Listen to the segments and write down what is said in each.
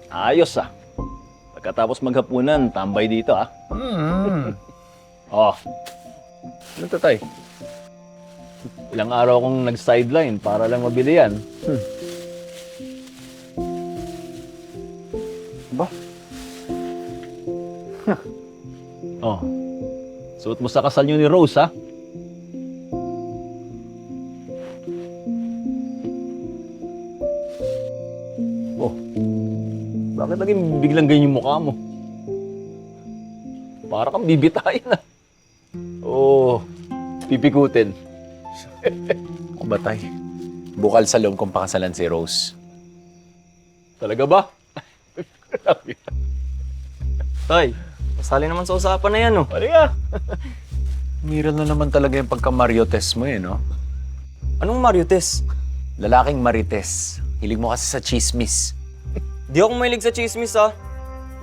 Ayos ah. Pagkatapos maghapunan, tambay dito ah. Oh, ano to, tay? Ilang araw akong nag-sideline para lang mabili yan. Ba? Oh, suot mo sa kasal niyo ni Rose ha? Oh, bakit naging biglang ganyan yung mukha mo? Para kang bibitayin ah. Oh, pipikutin. Kumatay. Bukal sa loob kong pakasalan si Rose. Talaga ba? Tay, pasali naman sa usapan na yan, oh. Pari nga. Miral na naman talaga yung pagka-Mariotes mo no? Anong Mariotes? Lalaking Marites. Hilig mo kasi sa chismis. Di ako mahilig sa chismis, ah.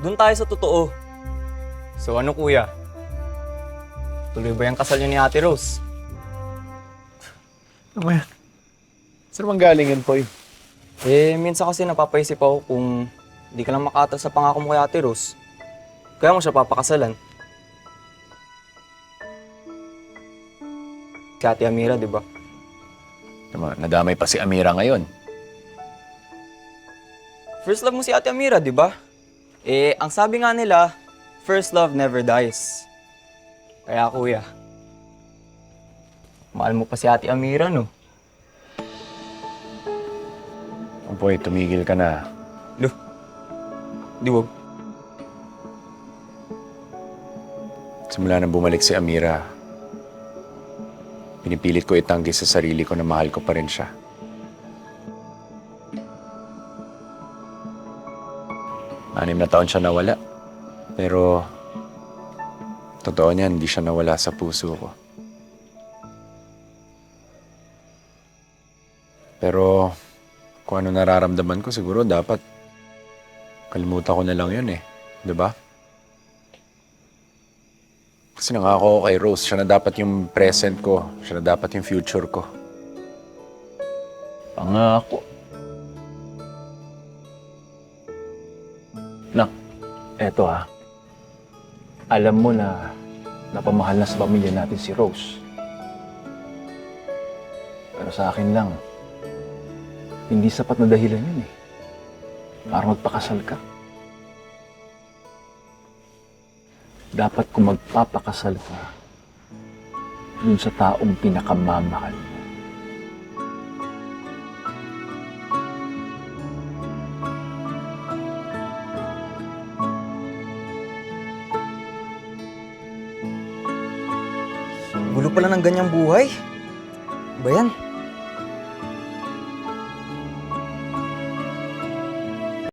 Doon tayo sa totoo. So ano, kuya? Tuloy ba yung kasal niyo ni Ate Rose? Ano yan? Saan naman galing yan, Poy? Minsan kasi napapaisip ako kung di ka lang makaatas sa pangako mo kay Ate Rose. Kaya mo siya papakasalan. Si Ate Amira, di ba? Nadamay pa si Amira ngayon. First love mo si Ate Amira, di ba? Ang sabi nga nila, first love never dies. Kaya kuya, mahal mo pa si Ate Amira, no? Oh, Poy, tumigil ka na. Di wag. Simula nang bumalik si Amira, pinipilit ko itanggi sa sarili ko na mahal ko pa rin siya. Anim na taon siya nawala. Pero, totoo niyan, hindi siya nawala sa puso ko. Pero, kung ano nararamdaman ko, siguro dapat kalimutan ko na lang yun eh. 'Di ba? Kasi nangako ako kay Rose, siya na dapat yung present ko, siya na dapat yung future ko. Pangako. Nak, eto ha. Alam mo na napamahal na sa pamilya natin si Rose. Pero sa akin lang, hindi sapat na dahilan yun eh. Para magpakasal ka. Dapat kung magpapakasal ka, dun sa taong pinakamamahal mo. Gulo pala ng ganyang buhay. Ba yan?